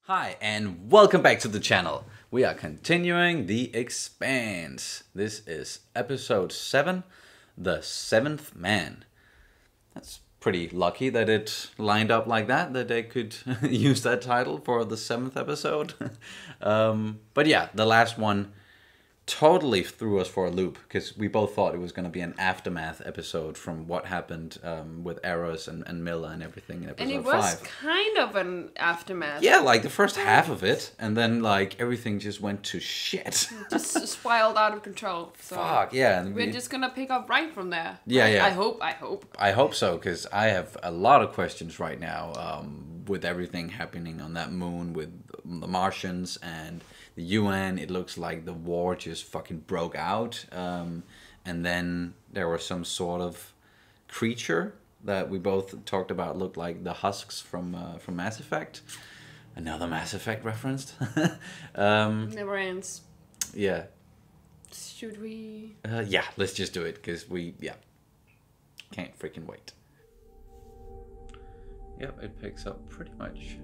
Hi and welcome back to the channel. We are continuing the Expanse. This is episode 7, The Seventh Man. That's pretty lucky that it lined up like that they could use that title for the 7th episode. But yeah, the last one totally threw us for a loop because we both thought it was going to be an aftermath episode from what happened with Eros and Milla and everything in episode 5. And it was kind of an aftermath. Yeah, like the first half of it, and then like everything just went to shit. Just spiraled out of control. So Fuck, yeah. And we're just gonna pick up right from there. Yeah. I hope. I hope so, because I have a lot of questions right now with everything happening on that moon with the Martians and the UN. It looks like the war just fucking broke out. And then there was some sort of creature that we both talked about looked like the husks from Mass Effect. Another Mass Effect referenced. Never ends. Yeah. Should we? Yeah, let's just do it, because can't freaking wait. Yep, it picks up pretty much.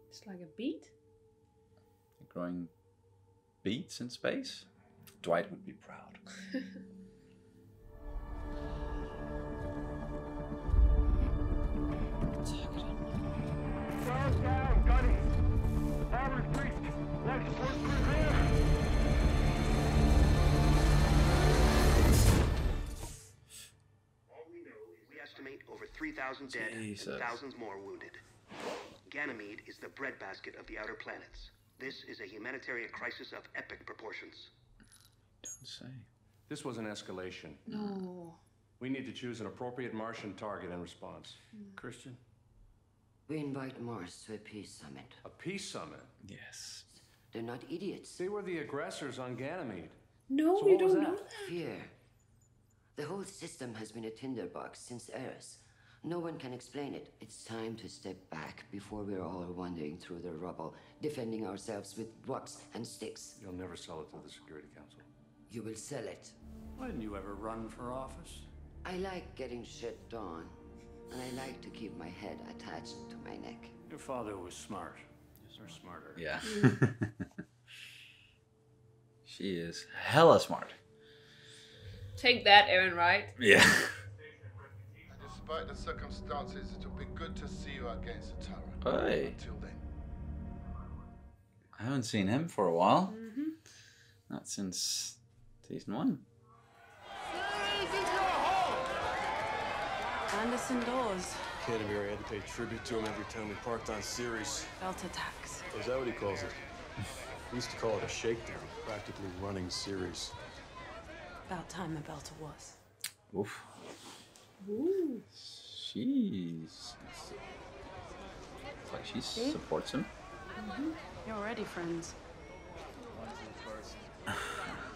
It's like a beat. Growing beats in space. Dwight would be proud. Guards down, gunny. Power's breached. Let's work through here. All we know is we estimate over 3,000 dead Jesus. and thousands more wounded. Ganymede is the breadbasket of the outer planets. This is a humanitarian crisis of epic proportions. Don't say. This was an escalation. No. We need to choose an appropriate Martian target in response. Christian? We invite Mars to a peace summit. A peace summit? Yes. They're not idiots. They were the aggressors on Ganymede. No, So we what was don't that? know that. Fear. The whole system has been a tinderbox since Eris. No one can explain it. It's time to step back before we're all wandering through the rubble, defending ourselves with rocks and sticks. You'll never sell it to the Security Council. You will sell it. Why didn't you ever run for office? I like getting shit done, and I like to keep my head attached to my neck. Your father was smart. Or smarter. Yeah. She is hella smart. Take that, Aaron Wright. Yeah. Despite the circumstances, it will be good to see you against the Terror. Hey. Until then. I haven't seen him for a while. Not since season 1. Anderson Dawes. Kid of here, I had to pay tribute to him every time we parked on Ceres. Belt attacks. Is that what he calls it? We used to call it a shakedown, practically running Ceres. About time the belter was. Oof. Ooh. She's... It's like she supports him. You're already friends.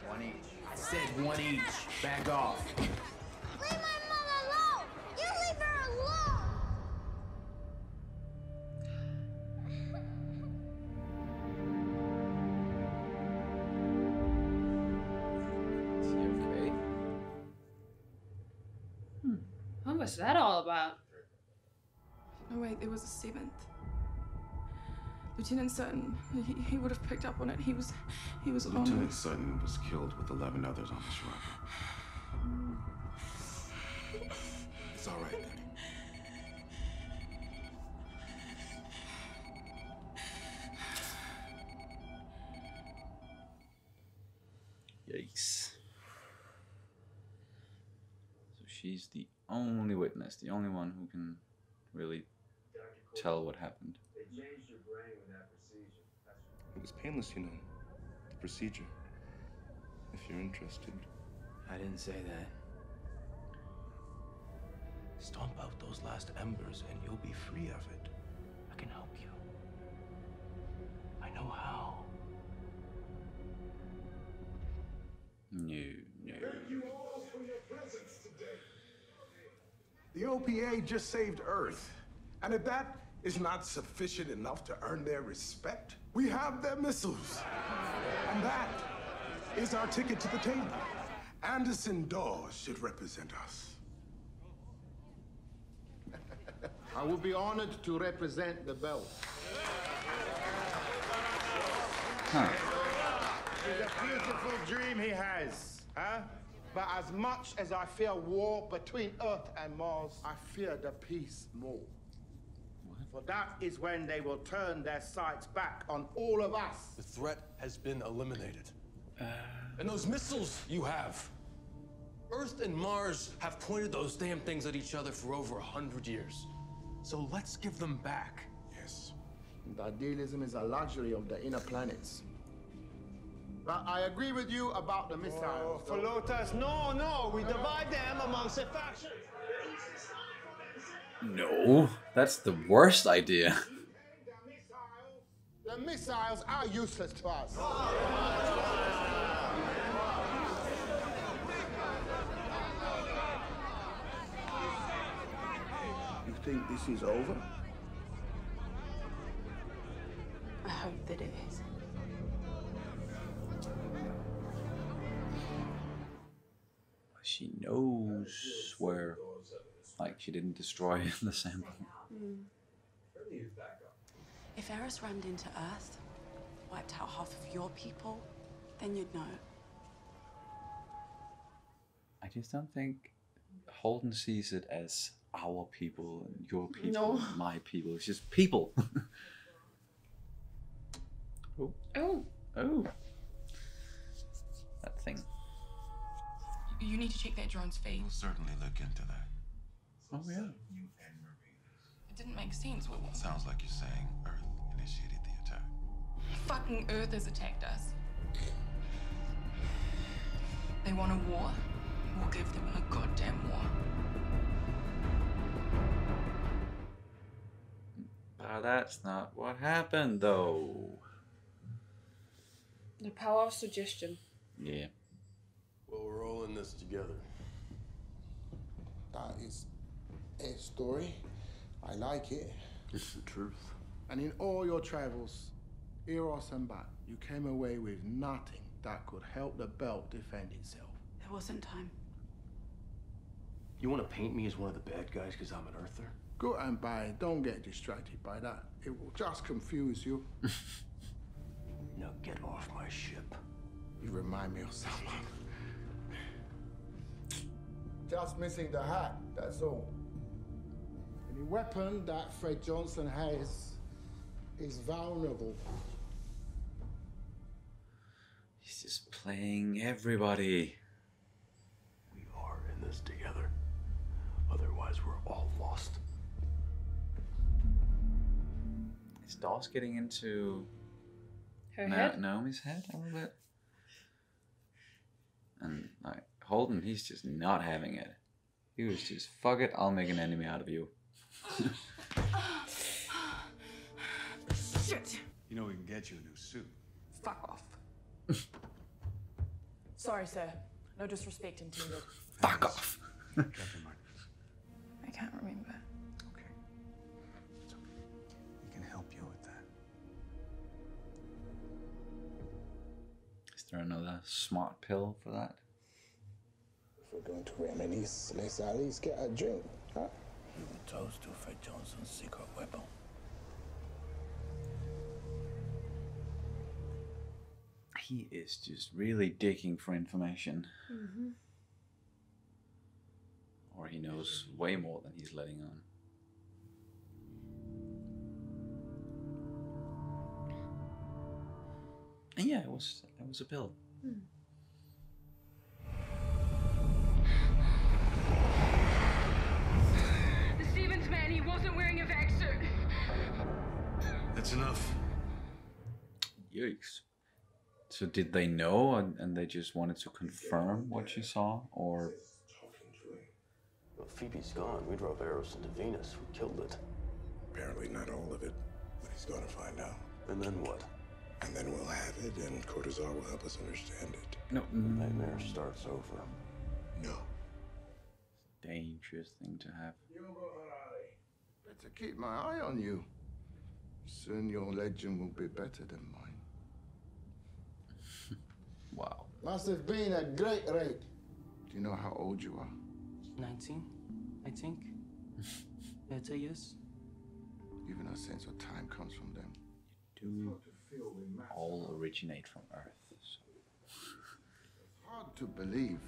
One each. I said one each. Back off. Leave my mother alone! You leave her alone! Is he okay? What was that all about? Oh wait, there was a 7th. Lieutenant Sutton, he would have picked up on it. He was alone. Lieutenant Sutton was killed with 11 others on the shrub. It's all right, Danny. Yikes. So she's the only witness, the only one who can really tell what happened. It was painless, you know. The procedure. If you're interested. I didn't say that. Stomp out those last embers and you'll be free of it. I can help you. I know how. No. The OPA just saved Earth. And if that is not sufficient enough to earn their respect, we have their missiles. And that is our ticket to the table. Anderson Dawes should represent us. I will be honored to represent the belt. Huh. It's a beautiful dream he has, huh? But as much as I fear war between Earth and Mars, I fear the peace more. For that is when they will turn their sights back on all of us. The threat has been eliminated. And those missiles you have. Earth and Mars have pointed those damn things at each other for over 100 years. So let's give them back. Yes. The idealism is a luxury of the inner planets. But I agree with you about the missiles. Oh, Philotas, no, we divide them amongst the factions. No, that's the worst idea. The missiles are useless to us. You think this is over? I hope that it is. She knows where, like, she didn't destroy the sample. If Eris rammed into Earth, wiped out half of your people, then you'd know. I just don't think Holden sees it as our people and your people, No. and my people. It's just people. Oh. Oh. Oh. That thing. You need to check that drone's feed. We'll certainly look into that. Oh, yeah. It didn't make sense. It sounds like you're saying Earth initiated the attack. Fucking Earth has attacked us. They want a war. We'll give them a goddamn war. That's not what happened, though. The power of suggestion. Yeah. Well, we're all in this together. That is a story. I like it. It's the truth. And in all your travels, Eros and back, you came away with nothing that could help the belt defend itself. There wasn't time. You want to paint me as one of the bad guys because I'm an Earther? Good and bad, don't get distracted by that. It will just confuse you. Now get off my ship. You remind me of someone. Just missing the hat, that's all. Any weapon that Fred Johnson has is vulnerable. He's just playing everybody. We are in this together. Otherwise, we're all lost. Is Dawes getting into Her head? Naomi's head a little bit? And like Holden, he's just not having it. He was just, fuck it, I'll make an enemy out of you. Shit! You know we can get you a new suit. Fuck off. Sorry, sir. No disrespect intended. Fuck off. Captain Marcus. I can't remember. Okay. It's okay. We can help you with that. Is there another smart pill for that? If we're going to reminisce, let's at least get a drink, huh? You toast to Fred Johnson's secret weapon. He is just really digging for information. Mm-hmm. Or he knows way more than he's letting on. And yeah, it was a pill. The Stevens man, he wasn't wearing a vac suit. That's enough. Yikes. So did they know and they just wanted to confirm what you saw? Or... Well, Phoebe's gone. We drove Eros into Venus. We killed it. Apparently not all of it, but he's going to find out. And then what? And then we'll have it, and Cortazar will help us understand it. No. The nightmare starts over. No. Dangerous thing to have. Better keep my eye on you. Soon your legend will be better than mine. Wow. Must have been a great raid. Do you know how old you are? 19, I think. 30 years. Even our sense of time comes from them. Do all originate from Earth. So. It's hard to believe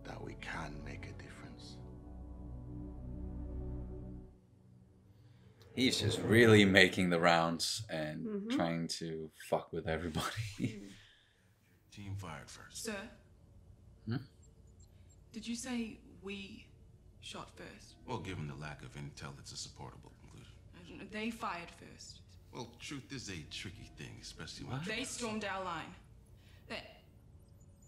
that we can make a difference. He's just really making the rounds and trying to fuck with everybody. Team fired first. Sir, Hmm? did you say we shot first? Well, given the lack of intel, it's a supportable conclusion. They fired first. Well, truth is a tricky thing, especially when... They stormed our line. That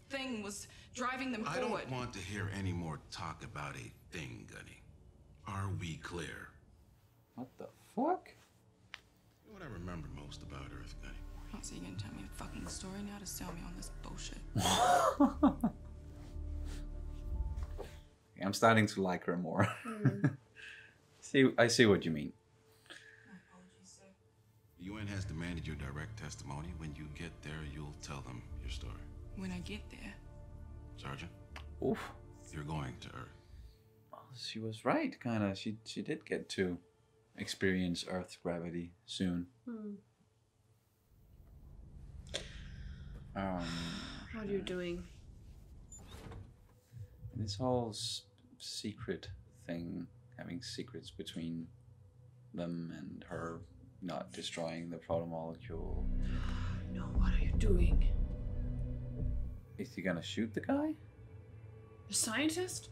thing was driving them I forward. don't want to hear any more talk about a thing, Gunny. Are we clear? What the fuck? What I remember most about Earth, Gunny. So you're gonna tell me a fucking story now to sell me on this bullshit? I'm starting to like her more. I see what you mean. The UN has demanded your direct testimony. When you get there, you'll tell them your story. When I get there. Sergeant? Oof. You're going to Earth. Well, she was right, kind of. She did get to experience Earth's gravity soon. What are you doing? This whole secret thing, having secrets between them and her not destroying the proto-molecule. No, what are you doing? Is he gonna shoot the guy? The scientist?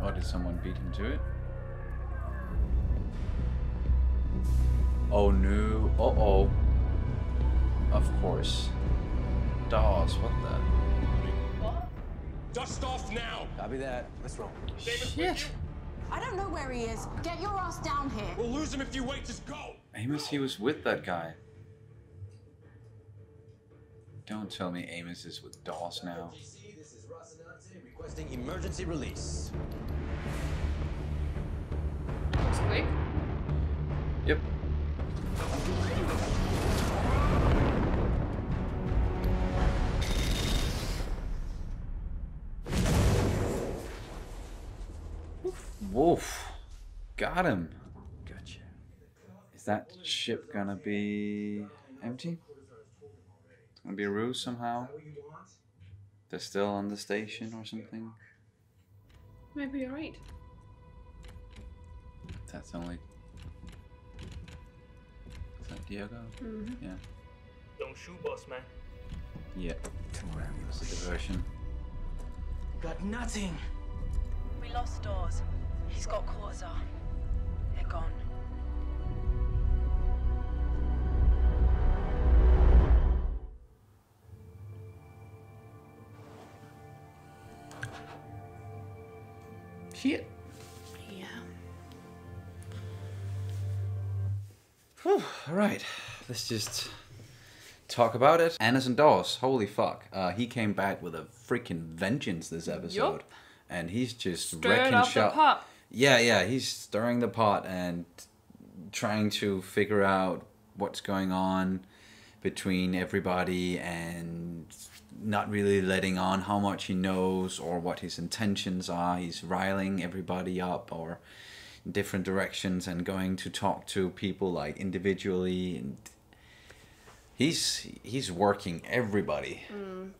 Or did someone beat him to it? Oh no. Uh-oh. Of course. Dawes, what the? What? Dust off now! Copy that. Let's roll. Shit! I don't know where he is. Get your ass down here. We'll lose him if you wait. Just go! Amos, he was with that guy. Don't tell me Amos is with Dawes now. This is requesting emergency release. Looks quick. Yep. Wolf. Got him. Gotcha. Is that ship gonna be empty? It's gonna be a ruse somehow? They're still on the station or something? Maybe you're right. That's only... Is that Diego? Mm-hmm. Yeah. Don't shoot, boss man. Yeah. It's a diversion. Got nothing. We lost Dawes. He's got Cortazar. They're gone. Shit. Yeah. Whew. All right. Let's just talk about it. Amos and Dawes. Holy fuck. He came back with a freaking vengeance this episode. Yup. And he's just Stirred wrecking up shop. the pot. Yeah, he's stirring the pot and trying to figure out what's going on between everybody and not really letting on how much he knows or what his intentions are. He's riling everybody up or in different directions and going to talk to people like individually, and he's working everybody.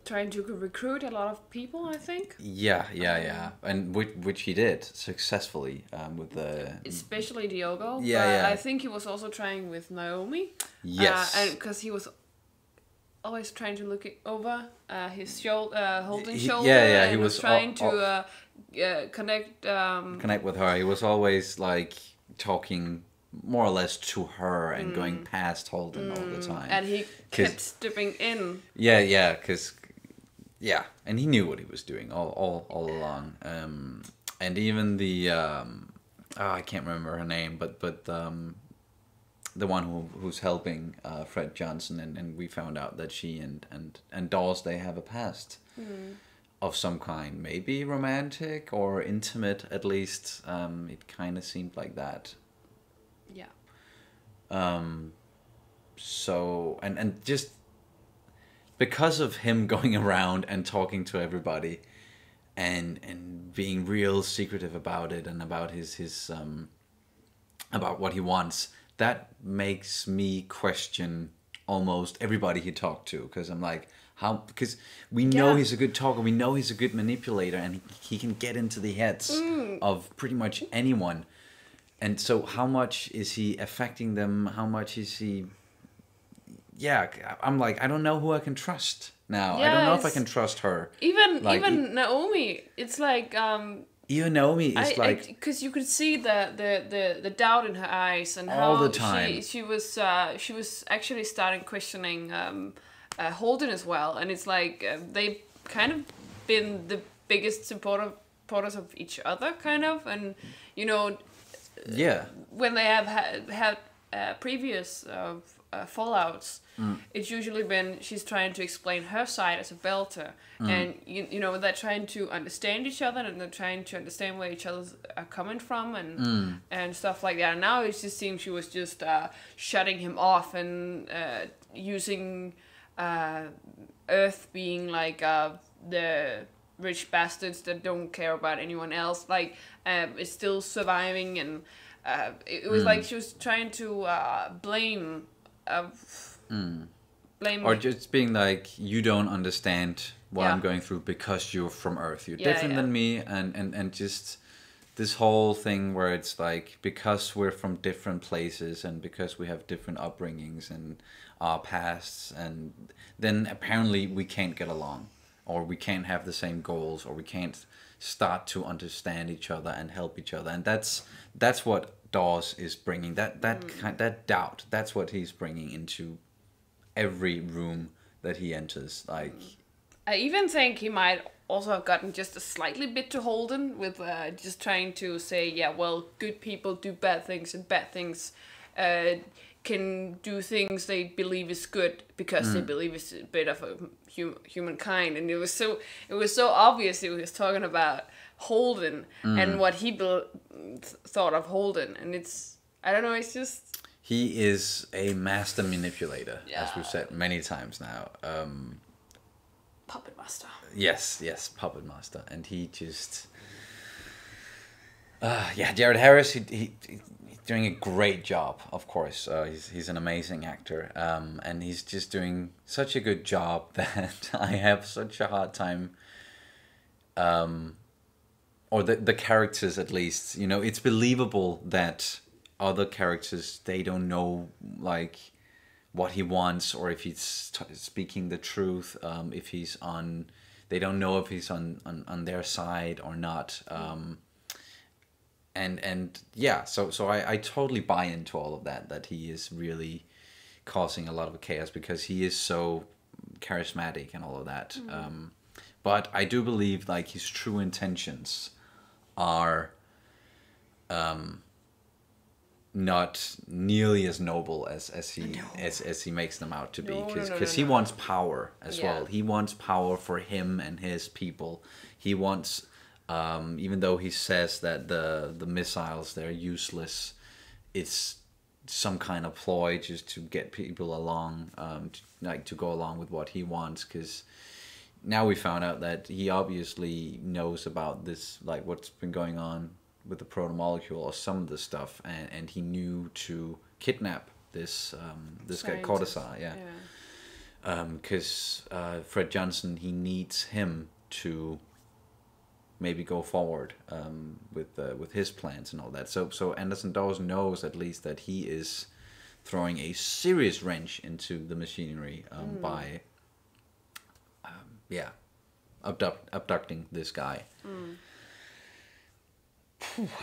Trying to recruit a lot of people, I think. Yeah, and which he did successfully with the... Especially Diogo. Yeah. I think he was also trying with Naomi. Yes. And because he was always trying to look over his shoulder, Holden's shoulder. Yeah, he and was trying to connect. Connect with her. He was always like talking more or less to her and going past Holden all the time. And he kept stepping in. Yeah, because and he knew what he was doing all along. And even the I can't remember her name, but the one who's helping Fred Johnson, and we found out that she and Dawes, they have a past of some kind, maybe romantic or intimate at least. It kind of seemed like that. Yeah. So and just because of him going around and talking to everybody, and being real secretive about it and about his about what he wants, that makes me question almost everybody he talked to, because I'm like, how, because we know he's a good talker, we know he's a good manipulator, and he can get into the heads of pretty much anyone. And so how much is he affecting them? How much is he... Yeah, I'm like, I don't know who I can trust now. I don't know if I can trust her. Even Naomi, it's like... even Naomi is like... Because you could see the doubt in her eyes, and all how the time. she was actually starting questioning Holden as well. And it's like they've kind of been the biggest supporters of each other, kind of. And, you know... Yeah. When they have had previous fallouts, it's usually been she's trying to explain her side as a belter, and you know they're trying to understand each other, and they're trying to understand where each other are coming from, and stuff like that. And now it just seems she was just shutting him off and using Earth being like the rich bastards that don't care about anyone else, like is still surviving, and it was like she was trying to blame or just being like, you don't understand what I'm going through because you're from Earth, you're different than me, and just this whole thing where it's like, because we're from different places and because we have different upbringings and our pasts, and then apparently we can't get along, or we can't have the same goals, or we can't start to understand each other and help each other. And that's what Dawes is bringing, that doubt. That's what he's bringing into every room that he enters. Like, I even think he might also have gotten just a slightly bit to Holden with just trying to say, yeah, well, good people do bad things, and bad things can do things they believe is good because they believe it's a bit of a humankind. And it was so obvious he was talking about Holden and what he thought of Holden. And it's, I don't know, it's just... He is a master manipulator, as we've said many times now. Puppet master. Yes, puppet master. And he just... Jared Harris, he's doing a great job, of course. He's an amazing actor. And he's just doing such a good job that I have such a hard time... or the characters, at least, you know, it's believable that other characters, they don't know like what he wants, or if he's speaking the truth, if he's on, they don't know if he's on their side or not. And yeah, so I totally buy into all of that he is really causing a lot of chaos because he is so charismatic and all of that. But I do believe like his true intentions are not nearly as noble as he makes them out to be, because he wants power as well. He wants power for him and his people. He wants, even though he says that the missiles, they're useless, it's some kind of ploy just to get people along, to go along with what he wants, because now we found out that he obviously knows about this, like what's been going on with the proto-molecule or some of the stuff, and he knew to kidnap this guy, Cortazar, because Fred Johnson, he needs him to maybe go forward with his plans and all that. So Anderson Dawes knows at least that he is throwing a serious wrench into the machinery by abducting this guy.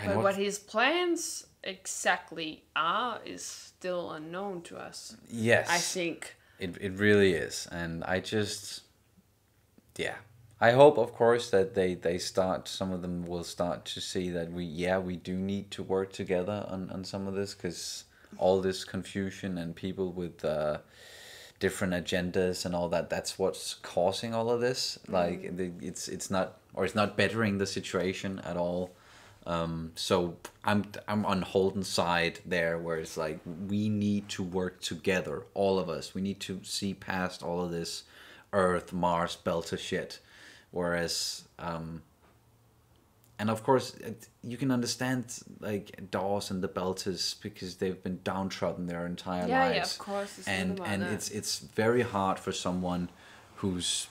But what his plans exactly are is still unknown to us. Yes, I think it really is, and I just I hope, of course, that they start. Some of them will start to see that we do need to work together on some of this, because all this confusion and people with different agendas and all that, that's what's causing all of this. Like it's not bettering the situation at all. So I'm on Holden's side there, where it's like, we need to work together, all of us. We need to see past all of this Earth, Mars, Belter shit. Whereas and of course, you can understand like Dawes and the Belters because they've been downtrodden their entire lives. Yeah, of course. And it's very hard for someone who's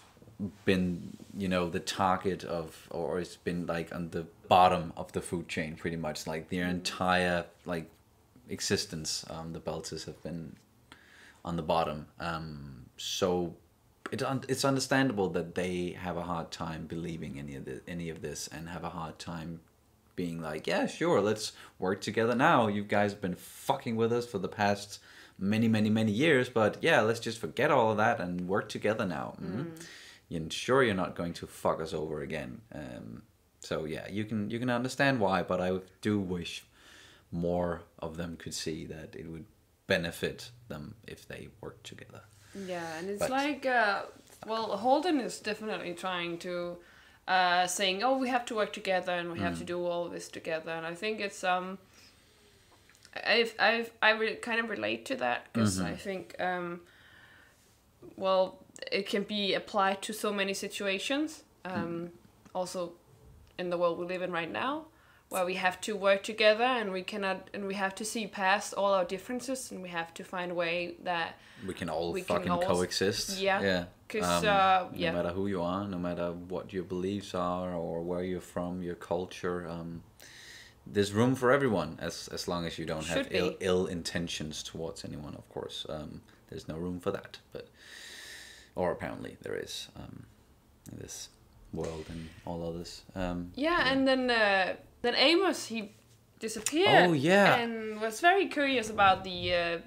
been, you know, the target of, or it's been like on the bottom of the food chain, pretty much like their entire like existence. The Belters have been on the bottom, so it's understandable that they have a hard time believing any of this, and have a hard time being like, yeah, sure, let's work together now. You guys have been fucking with us for the past many years, but yeah, let's just forget all of that and work together now. And sure, you're not going to fuck us over again. So yeah, you can understand why, but I do wish more of them could see that it would benefit them if they work together. Yeah, and it's well, Holden is definitely trying to saying, oh, we have to work together and we have to do all this together, and I think it's I kind of relate to that, because I think well, it can be applied to so many situations, also in the world we live in right now, where we have to work together and we have to see past all our differences, and we have to find a way that we can all coexist. Yeah. Because no matter who you are, no matter what your beliefs are or where you're from, your culture, there's room for everyone, as long as you don't have ill intentions towards anyone, of course. There's no room for that, or apparently there is in this world and all others. And then Amos, he disappeared. Oh yeah, and was very curious about the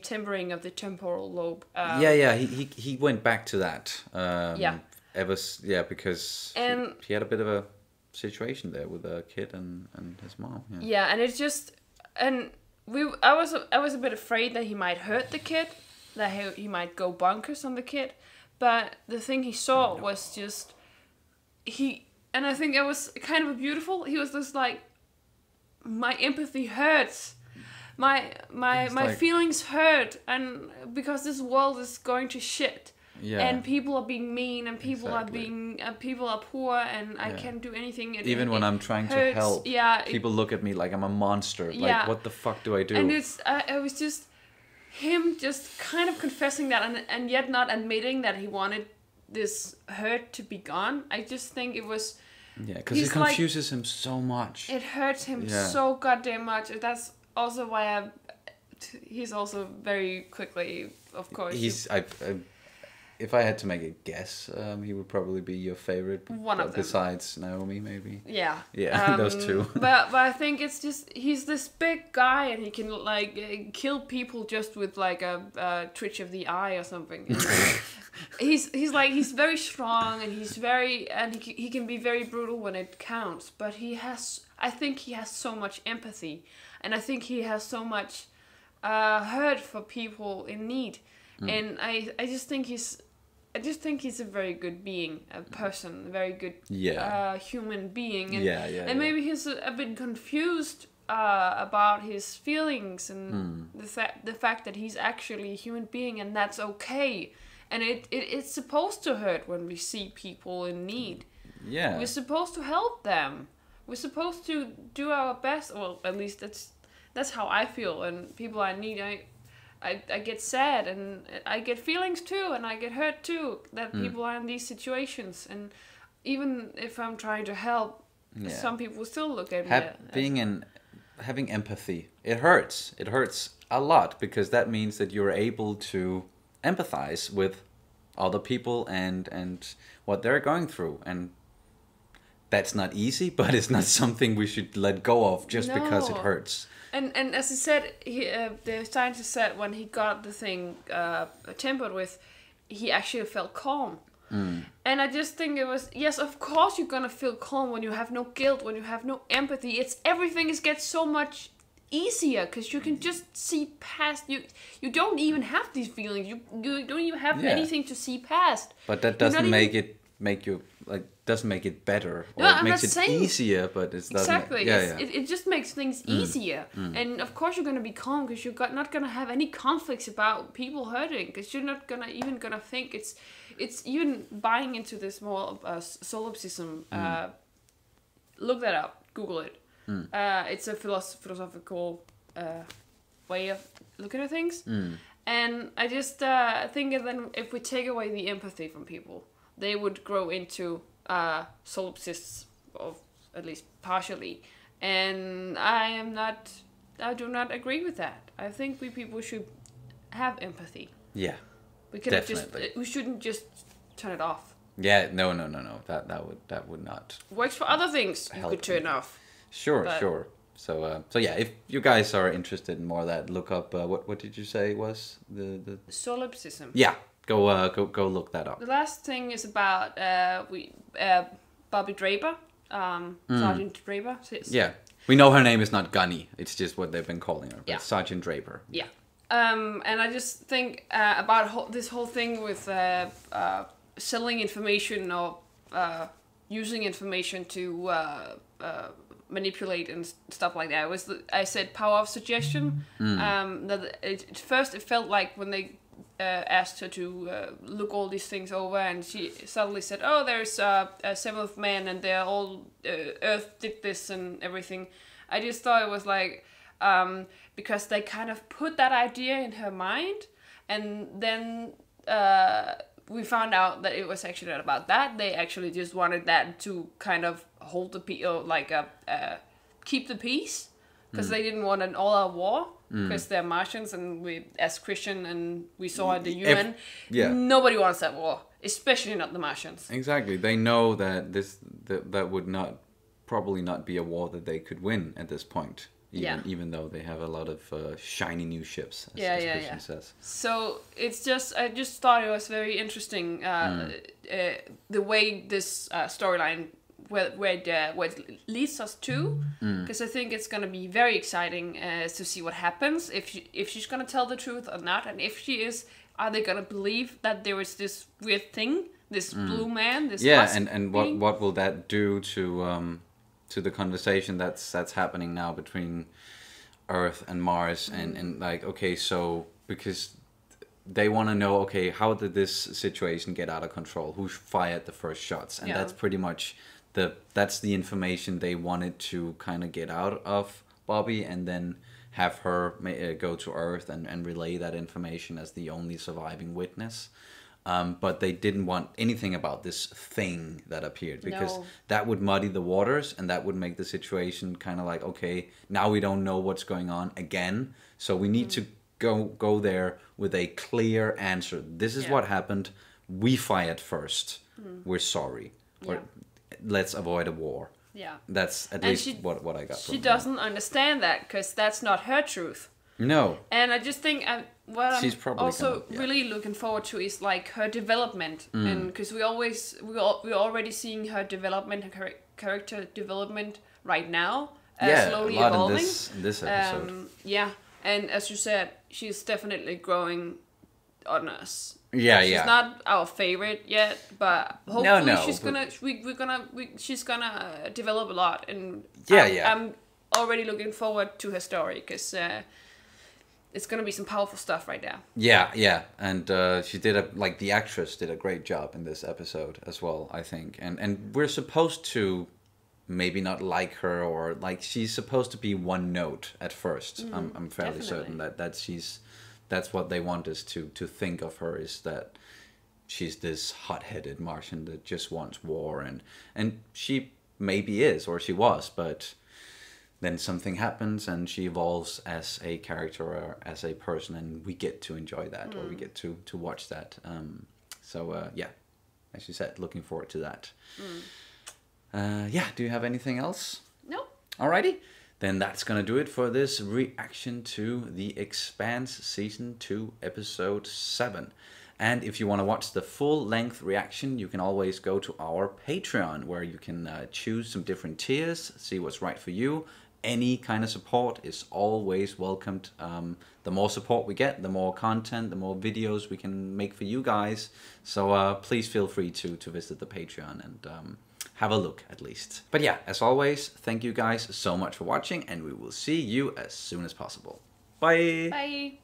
timbering of the temporal lobe. He went back to that. Because he had a bit of a situation there with a kid and his mom. Yeah, and it's just, and I was a bit afraid that he might hurt the kid, that he might go bonkers on the kid, but the thing he saw was just and I think it was kind of beautiful. He was just like, my empathy hurts, my feelings hurt, and because this world is going to shit. Yeah. And people are being mean, and people are poor, and I can't do anything. Even when I'm trying to help, people look at me like I'm a monster. Like, what the fuck do I do? And it was just him just kind of confessing that, and yet not admitting that he wanted this hurt to be gone. I just think it was... Yeah, because it confuses him so much. It hurts him so goddamn much. That's also why he's also very quickly, of course... If I had to make a guess, he would probably be your favorite. One of them. Besides Naomi, maybe. Yeah. Yeah, those two. but I think it's just, he's this big guy, and he can like kill people just with like a twitch of the eye or something. he's very strong, and he can be very brutal when it counts. But I think he has so much empathy, and I think he has so much hurt for people in need. And I just think he's a very good being, a person, a very good human being. And maybe he's a bit confused about his feelings, and the fact that he's actually a human being, and that's okay. And it's supposed to hurt when we see people in need. Yeah. We're supposed to help them. We're supposed to do our best. Well, at least that's how I feel. And people I need, I get sad, and I get feelings too, and I get hurt too, that people are in these situations. And even if I'm trying to help, some people still look at me. Having empathy, it hurts. It hurts a lot, because that means that you're able to empathize with other people and what they're going through. And that's not easy, but it's not something we should let go of just because it hurts. And as I said, the scientist said when he got the thing tempered with, he actually felt calm. And I just think it was, yes, of course you're gonna feel calm when you have no guilt, when you have no empathy. Everything gets so much easier, because you can just see past. You don't even have these feelings. You don't even have anything to see past. But that doesn't doesn't make it better, or it makes it easier, but it doesn't. Exactly. It just makes things easier. And of course you're going to be calm, because you're not going to have any conflicts about people hurting, because you're not going to think it's even buying into this more solipsism look that up. Google it. It's a philosophical way of looking at things. And I just think that then if we take away the empathy from people, they would grow into solipsists, of at least partially. And I do not agree with that. I think we people should have empathy. Yeah, we could definitely. We shouldn't just turn it off. Yeah, no. That would not. Works for other things. You could turn off. Sure. So yeah, if you guys are interested in more of that, look up what did you say was the solipsism? Yeah, go look that up. The last thing is about Bobby Draper, Sergeant Draper. Yeah, we know her name is not Gunny. It's just what they've been calling her. But Yeah. Sergeant Draper. Yeah. And I just think about this whole thing with selling information or using information to manipulate and stuff like that. I said power of suggestion. That at first it felt like when they asked her to look all these things over, and she suddenly said, "Oh, there's a seventh man, and they're all Earth did this and everything." I just thought it was like because they kind of put that idea in her mind, and then we found out that it was actually not about that. They actually just wanted that to kind of hold the peace, or like keep the peace, because they didn't want an all-out war, because they're Martians, and we, as Christian, and we saw at the UN, nobody wants that war, especially not the Martians. Exactly, they know that that would probably not be a war that they could win at this point. Even though they have a lot of shiny new ships, as Christian says. So it's just, I just thought it was very interesting the way this storyline, where it leads us to, because I think it's gonna be very exciting to see what happens, if she's gonna tell the truth or not, and if she is, are they gonna believe that there is this weird thing, this blue man, this and what will that do to the conversation that's happening now between Earth and Mars, and like, okay, so because they want to know, okay, how did this situation get out of control? Who fired the first shots? And that's pretty much that's the information they wanted to kind of get out of Bobby, and then have her go to Earth and relay that information as the only surviving witness. But they didn't want anything about this thing that appeared, because that would muddy the waters, and that would make the situation kind of like, okay, now we don't know what's going on again. So we need to go there with a clear answer. This is what happened. We fired first. We're sorry. Or let's avoid a war. Yeah. That's at least what I got from She doesn't understand that, because that's not her truth. No. And I just think what She's I'm probably also really looking forward to is like her development, and because we're already seeing her development, her character development right now, slowly a lot evolving. in this episode. And as you said, she's definitely growing on us. She's not our favorite yet, but hopefully she's gonna develop a lot, and I'm already looking forward to her story, because it's gonna be some powerful stuff right now. Yeah, and she did the actress did a great job in this episode as well, I think, and we're supposed to maybe not like her, or like she's supposed to be one note at first. I'm fairly certain that that's what they want us to think of her, is that she's this hot-headed Martian that just wants war, and she maybe is, or she was, but then something happens and she evolves as a character or as a person, and we get to enjoy that, or we get to watch that. As you said, looking forward to that. Do you have anything else? No. Alrighty. Then that's going to do it for this reaction to The Expanse Season 2, Episode 7. And if you want to watch the full-length reaction, you can always go to our Patreon, where you can choose some different tiers, see what's right for you. Any kind of support is always welcomed. The more support we get, the more content, the more videos we can make for you guys. So please feel free to visit the Patreon and have a look at least. But yeah, as always, thank you guys so much for watching, and we will see you as soon as possible. Bye! Bye!